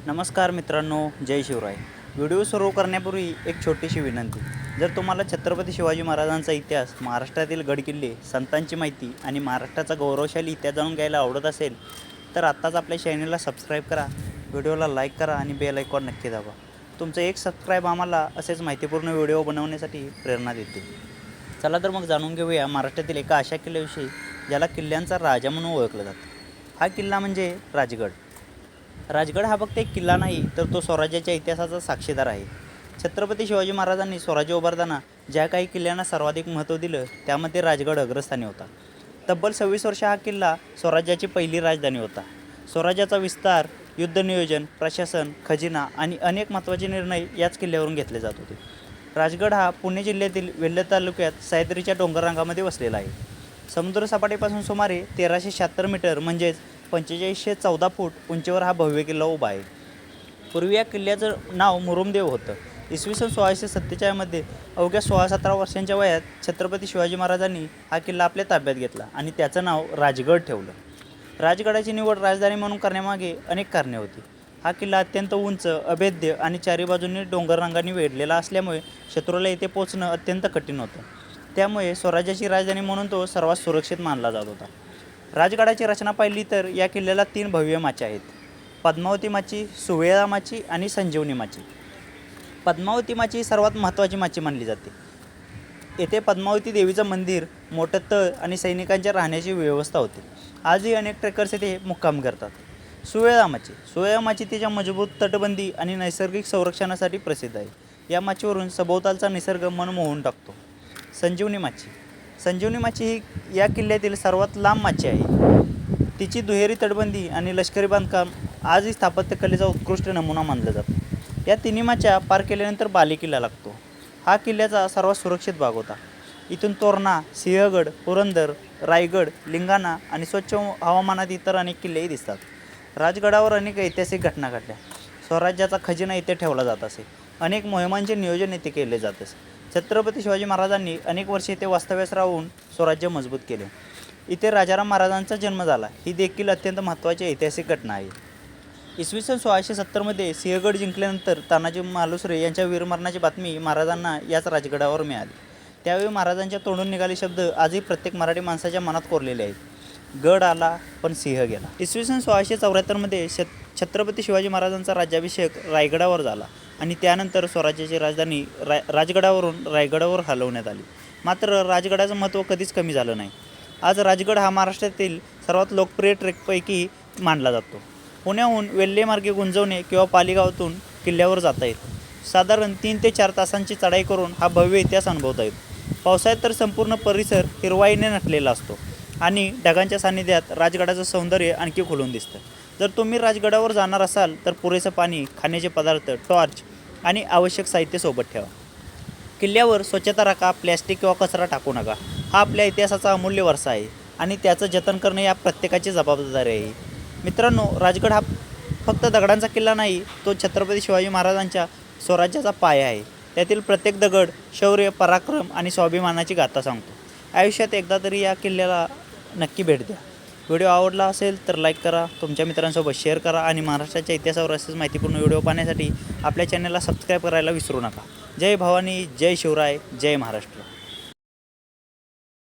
नमस्कार मित्रांनो, जय शिवराय. व्हिडिओ सुरू करण्यापूर्वी एक छोटीशी विनंती. जर तुम्हाला छत्रपती शिवाजी महाराजांचा इतिहास, महाराष्ट्रातील गडकिल्ले, संतांची माहिती आणि महाराष्ट्राचा गौरवशाली इतिहास जाणून घ्यायला आवडत असेल तर आत्ताच आपल्या चॅनलला सबस्क्राईब करा, व्हिडिओला लाईक करा आणि बेल आयकॉन नक्की दाबा. तुमचं एक सबस्क्राईब आम्हाला असेच माहितीपूर्ण व्हिडिओ बनवण्यासाठी प्रेरणा देते. चला तर मग जाणून घेऊया महाराष्ट्रातील एका अशा किल्ल्याविषयी ज्याला किल्ल्यांचा राजा म्हणून ओळखलं जातं. हा किल्ला म्हणजे राजगड. राजगड हा फक्त एक किल्ला नाही तर तो स्वराज्याच्या इतिहासाचा साक्षीदार आहे. छत्रपती शिवाजी महाराजांनी स्वराज्य उभारताना ज्या काही किल्ल्यांना सर्वाधिक महत्त्व दिलं त्यामध्ये राजगड अग्रस्थानी होता. तब्बल 26 वर्ष हा किल्ला स्वराज्याची पहिली राजधानी होता. स्वराज्याचा विस्तार, युद्ध नियोजन, प्रशासन, खजिना आणि अनेक महत्त्वाचे निर्णय याच किल्ल्यावरून घेतले जात होते. राजगड हा पुणे जिल्ह्यातील वेल्हे तालुक्यात सह्याद्रीच्या डोंगररांगामध्ये वसलेला आहे. समुद्रसपाटीपासून सुमारे 1376 मीटर म्हणजेच 4514 फूट उंचीवर हा भव्य किल्ला उभा आहे. पूर्वी या किल्ल्याचं नाव मुरुमदेव होतं. इसवी सन 1647मध्ये अवघ्या 16-17 वर्षांच्या वयात छत्रपती शिवाजी महाराजांनी हा किल्ला आपल्या ताब्यात घेतला आणि त्याचं नाव राजगड ठेवलं. राजगडाची निवड राजधानी म्हणून करण्यामागे अनेक कारणे होती. हा किल्ला अत्यंत उंच, अभेद्य आणि चारी बाजूंनी डोंगररांगांनी वेढलेला असल्यामुळे शत्रूला इथे पोचणं अत्यंत कठीण होतं. त्यामुळे स्वराज्याची राजधानी म्हणून तो सर्वात सुरक्षित मानला जात होता. राजगडाची रचना पाहिली तर या किल्ल्याला 3 भव्य माची आहेत: पद्मावती माची, सुवेळा माची आणि संजीवनी माची. पद्मावती माची सर्वात महत्त्वाची माची मानली जाते. येथे पद्मावती देवीचं मंदिर, मोठं तळ आणि सैनिकांच्या राहण्याची व्यवस्था होती. आजही अनेक ट्रेकर्स येथे मुक्काम करतात. सुवेळा माची तिच्या मजबूत तटबंदी आणि नैसर्गिक संरक्षणासाठी प्रसिद्ध आहे. या माचीवरून सभोवतालचा निसर्ग मन मोहून टाकतो. संजीवनी माची ही या किल्ल्यातील सर्वात लांब माची आहे. तिची दुहेरी तटबंदी आणि लष्करी बांधकाम आजही स्थापत्यकलेचा उत्कृष्ट नमुना मानलं जातं. या तिन्ही माच्या पार केल्यानंतर बालेकिल्ला लागतो. हा किल्ल्याचा सर्वात सुरक्षित भाग होता. इथून तोरणा, सिंहगड, पुरंदर, रायगड, लिंगाणा आणि स्वच्छ हवामानात इतर अनेक किल्लेही दिसतात. राजगडावर अनेक ऐतिहासिक घटना घडल्या. स्वराज्याचा खजिना इथे ठेवला जात असे. अनेक मोहिमांचे नियोजन येथे केले जात असे. छत्रपती शिवाजी महाराजांनी अनेक वर्षे इथे वास्तव्यास राहून स्वराज्य मजबूत केले. इथे राजाराम महाराजांचा जन्म झाला. ही देखील अत्यंत महत्त्वाची ऐतिहासिक घटना आहे. इसवी सन 1670मध्ये सिंहगड जिंकल्यानंतर तानाजी मालुसरे यांच्या वीरमरणाची बातमी महाराजांना याच राजगडावर मिळाली. त्यावेळी महाराजांच्या तोंडून निघाले शब्द आजही प्रत्येक मराठी माणसाच्या मनात कोरलेले आहेत: गड आला पण सिंह गेला. इसवी सन 1674मध्ये छत्रपती शिवाजी महाराजांचा राज्याभिषेक रायगडावर झाला आणि त्यानंतर स्वराज्याची राजधानी राजगडावरून रायगडावर हलवण्यात आली. मात्र राजगडाचं महत्त्व कधीच कमी झालं नाही. आज राजगड हा महाराष्ट्रातील सर्वात लोकप्रिय ट्रेकपैकी मानला जातो. पुण्याहून वेल्हे मार्गे गुंजवणे किंवा पालीगावातून किल्ल्यावर जाता येतं. साधारण 3 ते 4 तासांची चढाई करून हा भव्य इतिहास अनुभवता येतो. पावसाळ्यात तर संपूर्ण परिसर हिरवाईने नटलेला असतो आणि ढगांच्या सान्निध्यात राजगडाचं सौंदर्य आणखी खुलून दिसतं. जर तुम्ही राजगडावर जाणार असाल तर पुरेसं पाणी, खाण्याचे पदार्थ, टॉर्च आणि आवश्यक साहित्य सोबत ठेवा. किल्ल्यावर स्वच्छता राखा, प्लॅस्टिक किंवा कचरा टाकू नका. हा आपल्या इतिहासाचा अमूल्य वारसा आहे आणि त्याचं जतन करणं या प्रत्येकाची जबाबदारी आहे. मित्रांनो, राजगड हा फक्त दगडांचा किल्ला नाही, तो छत्रपती शिवाजी महाराजांच्या स्वराज्याचा पाया आहे. त्यातील प्रत्येक दगड शौर्य, पराक्रम आणि स्वाभिमानाची गाथा सांगतो. आयुष्यात एकदा तरी या किल्ल्याला नक्की भेट द्या. व्हिडिओ आवडला असेल तर लाईक करा, तुमच्या मित्रांसोबत शेअर करा आणि महाराष्ट्राच्या इतिहासावर असेच माहितीपूर्ण व्हिडिओ पाहण्यासाठी आपल्या चॅनलला सबस्क्राईब करायला विसरू नका. जय भवानी, जय शिवराय, जय महाराष्ट्र.